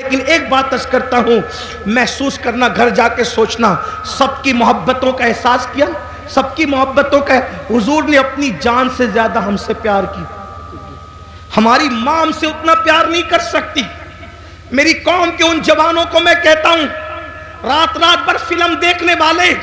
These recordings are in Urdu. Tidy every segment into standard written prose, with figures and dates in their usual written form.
لیکن ایک بات عرض کرتا ہوں، محسوس کرنا، گھر جا کے سوچنا، سب کی محبتوں کا احساس کیا، سب کی محبتوں کا. حضور نے اپنی جان سے زیادہ ہم سے پیار کی. ہماری ماں ہم سے اتنا پیار نہیں کر سکتی. میری قوم کے ان جوانوں کو میں کہتا ہوں، رات رات بھر فلم دیکھنے والے،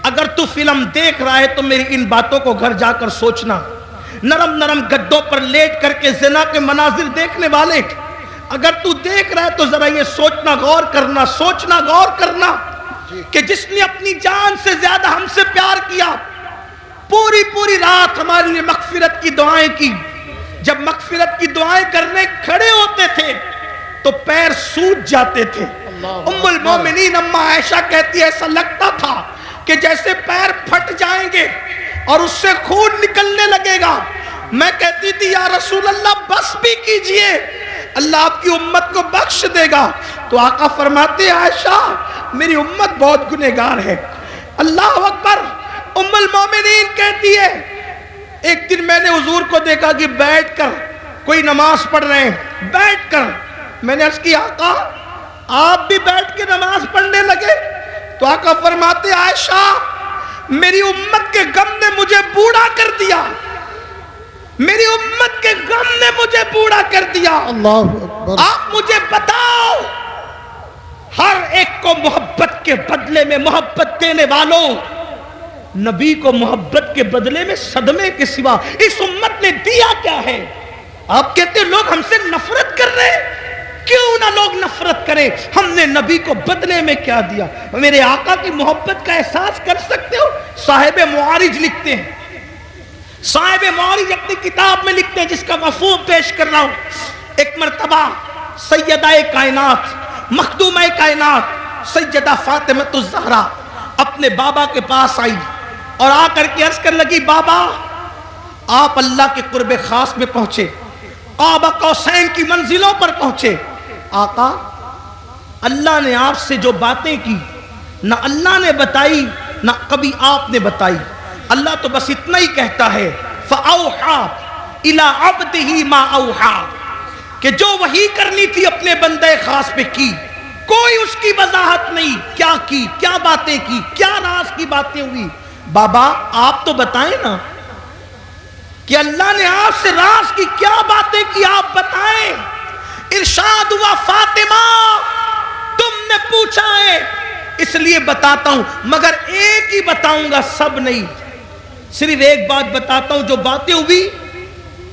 اگر تو فلم دیکھ رہا ہے تو میری ان باتوں کو گھر جا کر سوچنا. نرم نرم گدوں پر لیٹ کر کے زنا کے مناظر دیکھنے والے، اگر تو دیکھ رہا ہے تو ذرا یہ سوچنا، غور کرنا، سوچنا، غور کرنا کہ جس نے اپنی جان سے زیادہ ہم سے پیار کیا، پوری پوری رات ہمارے لیے مغفرت کی دعائیں کی. جب مغفرت کی دعائیں کرنے کھڑے ہوتے تھے تو پیر سوج جاتے تھے. ام المومنین اما عائشہ کہتی ہے ایسا لگتا تھا کہ جیسے پیر پھٹ جائیں گے اور اس سے خون نکلنے لگے گا. میں کہتی تھی یا رسول اللہ بس بھی کیجئے، اللہ آپ کی امت کو بخش دے گا. تو آقا فرماتے ہیں عائشہ میری امت بہت گنہگار ہے. اللہ اکبر. ام المومنین کہتی ہے ایک دن میں نے حضور کو دیکھا کہ بیٹھ کر کوئی نماز پڑھ رہے ہیں، بیٹھ کر. میں نے عرض کی آقا آپ بھی بیٹھ کے نماز پڑھنے لگے؟ تو آقا فرماتے عائشہ میری امت کے غم نے مجھے بوڑھا کر دیا، میری امت کے غم نے مجھے بوڑھا کر دیا. اللہ اکبر. آپ مجھے بتاؤ، ہر ایک کو محبت کے بدلے میں محبت دینے والوں، نبی کو محبت کے بدلے میں صدمے کے سوا اس امت نے دیا کیا ہے؟ آپ کہتے ہیں لوگ ہم سے نفرت کر رہے ہیں، کیوں نہ لوگ نفرت کریں، ہم نے نبی کو بدلے میں کیا دیا؟ میرے آقا کی محبت کا احساس کر سکتے ہو؟ صاحب معارج لکھتے ہیں، صاحب معارج اپنی کتاب میں لکھتے ہیں جس کا مفہوم پیش کر رہا ہوں. ایک مرتبہ سیدہ کائنات، مخدومہ کائنات سیدہ فاطمہ الزہرا اپنے بابا کے پاس آئی اور آ کر کے عرض کر لگی بابا آپ اللہ کے قرب خاص میں پہنچے، قاب قوسین کی منزلوں پر پہنچے. آقا اللہ نے آپ سے جو باتیں کی نہ اللہ نے بتائی نہ کبھی آپ نے بتائی. اللہ تو بس اتنا ہی کہتا ہے فَأَوْحَا إِلَىٰ عَبْدِهِ مَا أَوْحَا، کہ جو وحی کرنی تھی اپنے بندے خاص پہ کی، کوئی اس کی وضاحت نہیں، کیا کی، کیا باتیں کی، کیا راز کی باتیں ہوئی. بابا آپ تو بتائیں نا کہ اللہ نے آپ سے راز کی کیا باتیں کی، آپ بتائیں. ارشاد ہوا فاطمہ تم نے پوچھا ہے اس لیے بتاتا ہوں، مگر ایک ہی بتاؤں گا، سب نہیں، صرف ایک بات بتاتا ہوں. جو باتیں ہوئی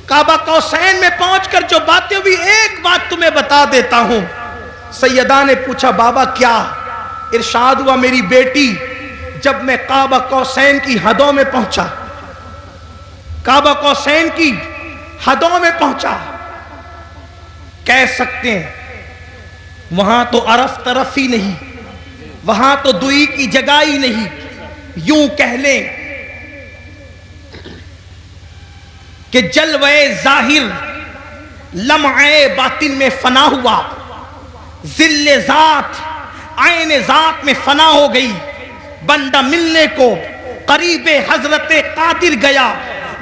کعبہ قوسین میں پہنچ کر جو باتیں ہوئی، ایک بات تمہیں بتا دیتا ہوں. سیدہ نے پوچھا بابا کیا؟ ارشاد ہوا میری بیٹی جب میں کعبہ قوسین کی حدوں میں پہنچا، کعبہ قوسین کی حدوں میں پہنچا، کہہ سکتے ہیں وہاں تو عرف طرف ہی نہیں، وہاں تو دوئی کی جگہ ہی نہیں، یوں کہہ لیں کہ جلوے ظاہر لمعے باطن میں فنا ہوا، ذل ذات عین ذات میں فنا ہو گئی. بندہ ملنے کو قریب حضرت قادر گیا،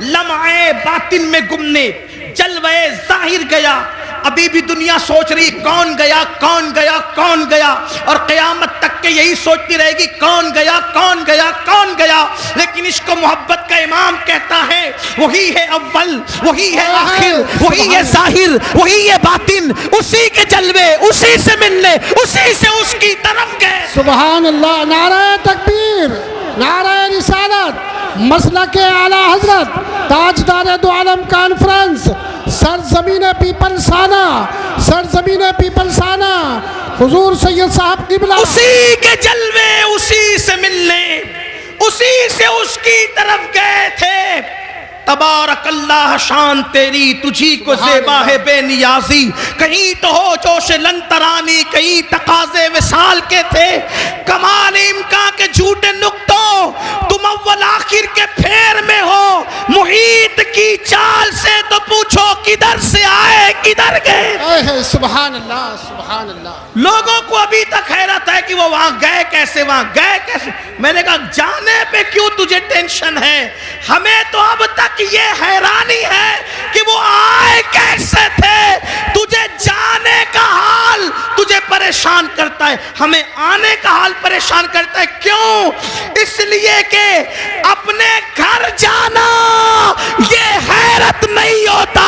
لمعے باطن میں گمنے جلوے ظاہر گیا. ابھی بھی دنیا سوچ رہی کون گیا، کون گیا، کون گیا، اور قیامت تک کے یہی سوچتی رہے گی کون گیا، کون گیا، کون گیا. لیکن عشق و محبت کا امام کہتا ہے وہی ہے اول، وہی ہے آخر، وہی ہے ظاہر، وہی ہے باطن، اسی کے جلوے، اسی سے ملنے، اسی سے اس کی طرف گئے. سبحان اللہ. نعرہ تکبیر، نعرہ رسالت، مسلک اعلی حضرت تاجدار دو عالم کانفرنس، سرزمین پیپلسانہ، سرزمین پیپلسانہ، حضور سید صاحب قبلہ، اسی کے جلوے، اسی سے ملنے، اسی سے اس کی طرف گئے تھے. تبارک اللہ شان تیری تجھی کو زیبا ہے بے نیازی، کہیں تو ہو جوش لن ترانی، کہیں تقاضے وصال کے تھے. کمال امکان کے جھوٹے نقطوں تم اول آخر کے پھیر میں ہو، محیط کی چال سے تو پوچھو کدھر سے آئے کدھر گئے. سبحان اللہ، سبحان اللہ. لوگوں کو ابھی تک حیرت ہے کہ وہ وہاں گئے کیسے، وہاں گئے کیسے. میں نے کہا جانے پہ کیوں تجھے ٹینشن ہے، ہمیں تو اب تک یہ حیرانی ہے کہ وہ آئے کیسے تھے. تجھے جانے کا حال پریشان کرتا ہے, ہمیں آنے کا حال پریشان کرتا ہے. کیوں؟ اس لیے کہ اپنے گھر جانا یہ حیرت نہیں ہوتا,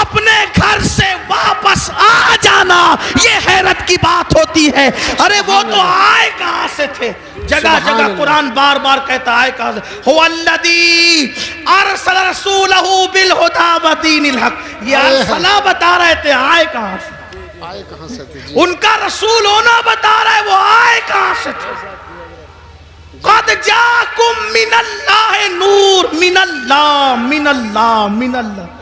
اپنے گھر سے واپس آ جانا یہ حیرت کی بات ہوتی ہے. ارے وہ تو آئے کہاں سے تھے؟ جگہ جگہ قرآن بار بار کہتا ہے کہاں سے, هو الذی ارسل رسولہ بالہدی ودین الحق. یہ ارسلہ بتا رہے تھے, آئے کہاں سے؟ آئے کہاں سے تھے؟ ان کا رسول ہونا بتا رہا ہے, وہ آئے کہاں سے تھے؟ قد جاکم من اللہ نور, من اللہ من اللہ من اللہ.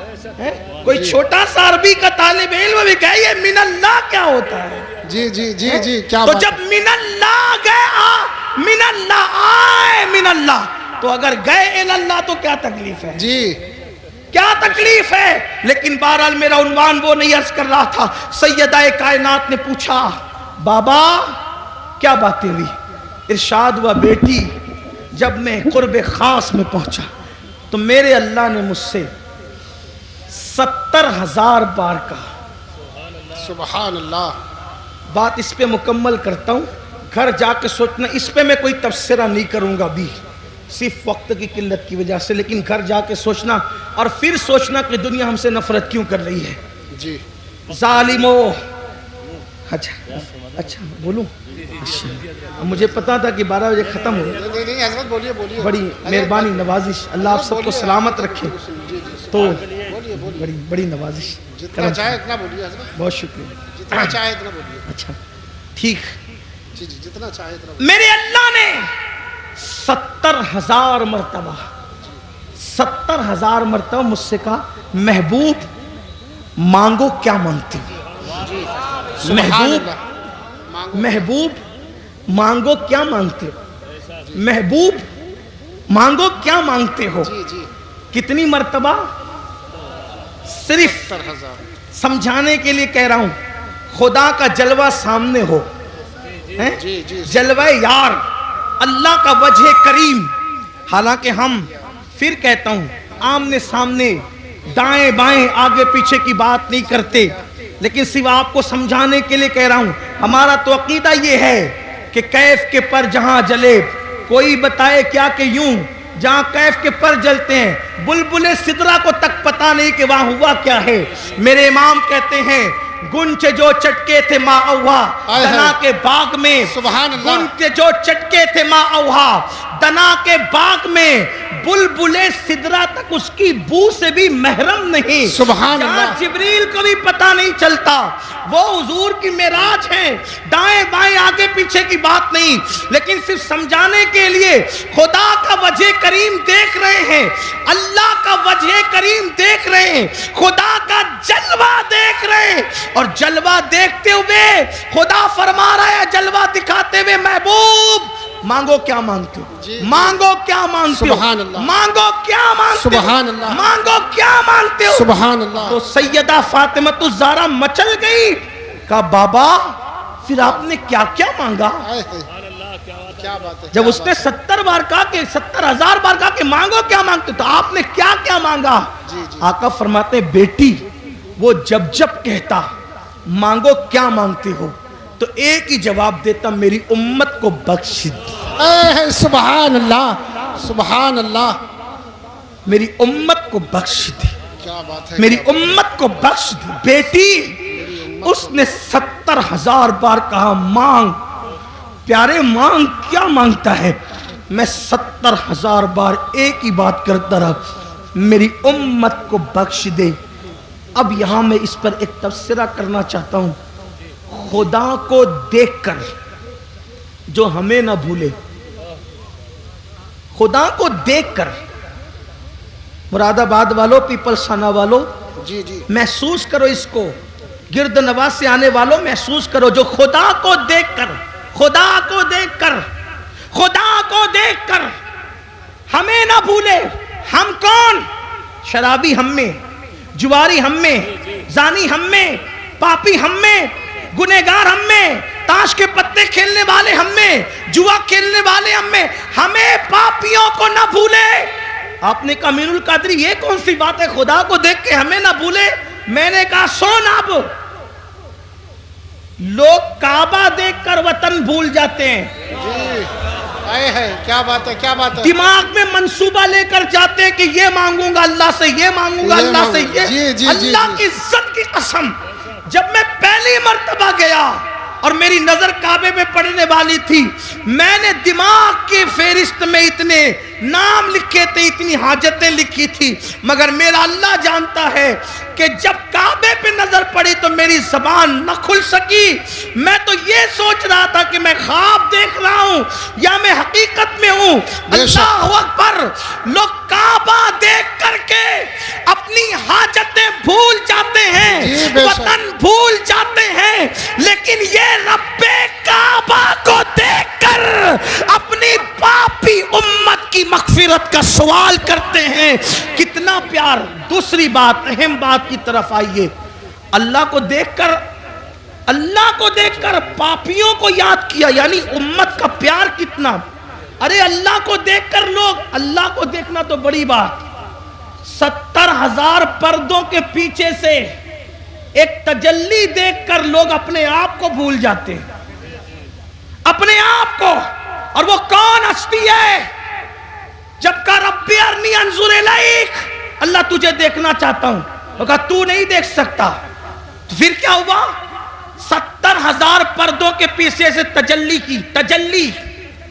کوئی چھوٹا سا عربی کا طالب علم بھی کہے یہ من اللہ کیا ہوتا ہے؟ جی جی جی جی کیا تو بات. جب من اللہ گئے من اللہ آئے من اللہ, تو اگر گئے اللہ تو کیا تکلیف ہے؟ جی کیا تکلیف ہے؟ لیکن بہرحال میرا عنوان وہ نہیں عرض کر رہا تھا. سیدہ کائنات نے پوچھا بابا کیا باتیں ہوئی؟ ارشاد ہوا بیٹی جب میں قرب خاص میں پہنچا تو میرے اللہ نے مجھ سے 70,000 بار کہا. سبحان اللہ. بات اس پہ مکمل کرتا ہوں, گھر جا کے سوچنا. اس پہ میں کوئی تبصرہ نہیں کروں گا ابھی, صرف وقت کی قلت کی وجہ سے, لیکن گھر جا کے سوچنا اور پھر سوچنا کہ دنیا ہم سے نفرت کیوں کر رہی ہے. جی ظالمو. اچھا بولوں؟ مجھے پتا تھا کہ 12 بجے ختم ہو. نہیں حضرت بولیے بولیے. بڑی مہربانی نوازش, اللہ آپ سب کو سلامت رکھے. تو بڑی نوازش, جتنا چاہے اتنا بولیے حضرت. بہت شکریہ. جتنا چاہے اتنا بولیے. اچھا ٹھیک. جی جی جتنا چاہے اتنا بولیے. میرے اللہ نے 70,000 مرتبہ 70,000 مرتبہ مجھ سے کہا محبوب مانگو کیا مانگتے ہو؟ محبوب مانگو کیا مانگتے ہو؟ محبوب مانگو کیا مانگتے ہو؟ جی جی کتنی مرتبہ؟ صرف 70,000. سمجھانے کے لیے کہہ رہا ہوں, خدا کا جلوہ سامنے ہو, جی جی جلوہ یار, اللہ کا وجہ کریم. حالانکہ ہم پھر کہتا ہوں آمنے سامنے دائیں بائیں آگے پیچھے کی بات نہیں کرتے, لیکن سوا آپ کو سمجھانے کے لیے کہہ رہا ہوں. ہمارا تو عقیدہ یہ ہے کہ کیف کے پر جہاں جلے, کوئی بتائے کیا کہ یوں جہاں کیف کے پر جلتے ہیں بلبل سدرا کو تک پتہ نہیں کہ وہاں ہوا کیا ہے. میرے امام کہتے ہیں گنچ جو چٹکے تھے ماں اوہا دنا کے باغ میں, سبحان اللہ. گنچ جو چٹکے تھے ماں اوہا دنا کے باغ میں, بلبل سدرا تک اس کی بو سے بھی محرم نہیں. سبحان اللہ. جبریل کو بھی پتہ نہیں چلتا. وہ حضور کی معراج ہے, دائیں بائیں آگے پیچھے کی بات نہیں, لیکن صرف سمجھانے کے لیے خدا کا وجہ کریم دیکھ رہے ہیں, اللہ کا وجہ کریم دیکھ رہے ہیں, خدا کا جلوہ دیکھ رہے ہیں, اور جلوہ دیکھتے ہوئے خدا فرما رہا ہے جلوہ دکھاتے ہوئے محبوب مانگو کیا مانگتے ہو؟ جی مانگو کیا مانگتے ہو؟ سبحان اللہ. مانگو کیا مانگتے ہو؟ سبحان اللہ. مانگو کیا مانگتے ہو؟ سبحان اللہ. تو سیدہ فاطمہ الزہرا مچل گئی, کہا بابا پھر آپ نے کیا کیا مانگا؟ کیا بات ہے. جب اس نے 70 بار کہا کہ 70,000 بار کہا کہ مانگو کیا مانگتے ہو, تو آپ نے کیا کیا مانگا؟ جی جی آقا فرماتے بیٹی وہ جب کہتا مانگو کیا مانگتے ہو تو ایک ہی جواب دیتا میری امت کو بخش دے. سبحان اللہ سبحان اللہ. میری امت کو بخش دے, کیا بات ہے. میری امت کو بخش دے. بیٹی اس نے 70,000 بار کہا مانگ. پیارے مانگ کیا مانگتا ہے؟ میں 70,000 بار ایک ہی بات کرتا رہا, میری امت کو بخش دے. اب یہاں میں اس پر ایک تبصرہ کرنا چاہتا ہوں. خدا کو دیکھ کر جو ہمیں نہ بھولے, خدا کو دیکھ کر, مراد آباد والوں, پیپلز خانہ والوں, جی جی محسوس کرو اس کو, گرد نواز سے آنے والوں محسوس کرو, جو خدا کو دیکھ کر, خدا کو دیکھ کر, خدا کو دیکھ کر ہمیں نہ بھولے. ہم کون؟ شرابی ہم میں, جواری ہم میں, زانی ہم میں, پاپی ہم میں, گنہگار ہم میں, تاش کے پتے کھیلنے والے ہم میں, جوا کھیلنے والے ہم میں, ہمیں پاپیوں کو نہ بھولے. آپ نے کہا امین القادری یہ کون سی بات ہے خدا کو دیکھ کے ہمیں نہ بھولے؟ میں نے کہا سن, اب لوگ کعبہ دیکھ کر وطن بھول جاتے ہیں. جی آئے ہے کیا بات ہے کیا بات ہے. دماغ میں منصوبہ لے کر جاتے کہ یہ مانگوں گا اللہ سے, یہ مانگوں گا اللہ سے, یہ اللہ کی عزت کی قسم. جب میں پہلی مرتبہ گیا اور میری نظر کعبے میں پڑنے والی تھی, میں نے دماغ کی فہرست میں اتنے نام لکھے تھے, اتنی حاجتیں لکھی تھی, مگر میرا اللہ جانتا ہے کہ جب کعبے پہ نظر پڑی تو میری زبان نہ کھل سکی. میں تو یہ سوچ رہا تھا کہ میں خواب دیکھ رہا ہوں یا میں حقیقت میں ہوں. اللہ اکبر. لوگ کعبہ دیکھ کر کے اپنی حاجتیں بھول جاتے ہیں, وطن بھول جاتے ہیں, لیکن یہ رب کعبہ کو دیکھ کر اپنی پاپی امت کی مغفرت کا سوال کرتے ہیں. کتنا پیار. دوسری بات, اہم بات کی طرف آئیے. اللہ کو دیکھ کر پاپیوں کو یاد کیا, یعنی امت کا پیار کتنا. ارے اللہ کو دیکھ کر لوگ, اللہ کو دیکھنا تو بڑی بات, 70,000 پردوں کے پیچھے سے ایک تجلی دیکھ کر لوگ اپنے آپ کو بھول جاتے ہیں, اپنے آپ کو. اور وہ کون ہستی ہے؟ جب کہا ربی ارنی انظر الیک, اللہ تجھے دیکھنا چاہتا ہوں, وہ کہا تو نہیں دیکھ سکتا. تو پھر کیا ہوا؟ 70,000 پردوں کے پیچھے سے تجلی کی,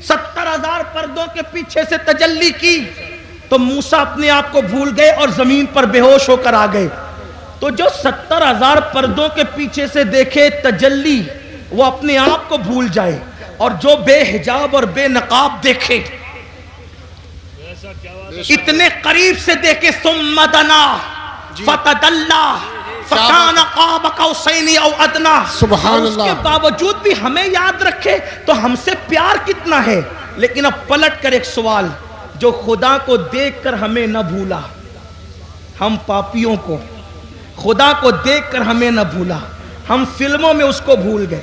70,000 پردوں کے پیچھے سے تجلی کی, تو موسیٰ اپنے آپ کو بھول گئے اور زمین پر بے ہوش ہو کر آ گئے. تو جو 70,000 پردوں کے پیچھے سے دیکھے تجلی, وہ اپنے آپ کو بھول جائے, اور جو بے حجاب اور بے نقاب دیکھے, اتنے قریب سے دیکھے, ثم دنا فتدلا فکان قاب قوسین او ادنا, سبحان اللہ. اس کے باوجود بھی ہمیں یاد رکھے تو ہم سے پیار کتنا ہے. لیکن اب پلٹ کر ایک سوال, جو خدا کو دیکھ کر ہمیں نہ بھولا, ہم پاپیوں کو خدا کو دیکھ کر ہمیں نہ بھولا, ہم فلموں میں اس کو بھول گئے.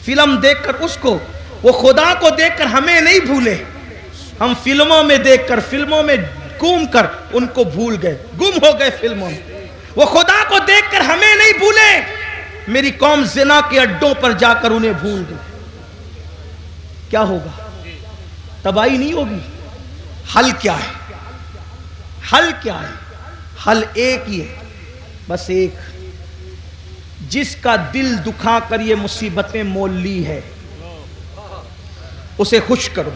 فلم دیکھ کر اس کو, وہ خدا کو دیکھ کر ہمیں نہیں بھولے, ہم فلموں میں دیکھ کر, فلموں میں گھوم کر ان کو بھول گئے, گم ہو گئے فلموں میں. وہ خدا کو دیکھ کر ہمیں نہیں بھولے, میری قوم زنا کے اڈوں پر جا کر انہیں بھول گئی. کیا ہوگا؟ تباہی نہیں ہوگی. حل کیا ہے؟ حل کیا ہے؟ حل ایک ہی ہے, بس ایک. جس کا دل دکھا کر یہ مصیبتیں مول لی ہے, اسے خوش کرو,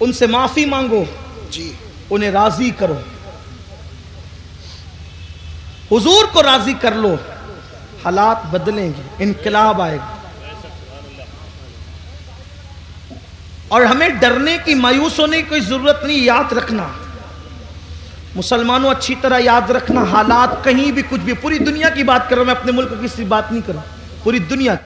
ان سے معافی مانگو, جی انہیں راضی کرو, حضور کو راضی کر لو, حالات بدلیں گے, انقلاب آئے گا. اور ہمیں ڈرنے کی, مایوس ہونے کی کوئی ضرورت نہیں. یاد رکھنا مسلمانوں, اچھی طرح یاد رکھنا, حالات کہیں بھی کچھ بھی, پوری دنیا کی بات کر رہا ہوں میں, اپنے ملک کی کسی بات نہیں کر رہا, پوری دنیا.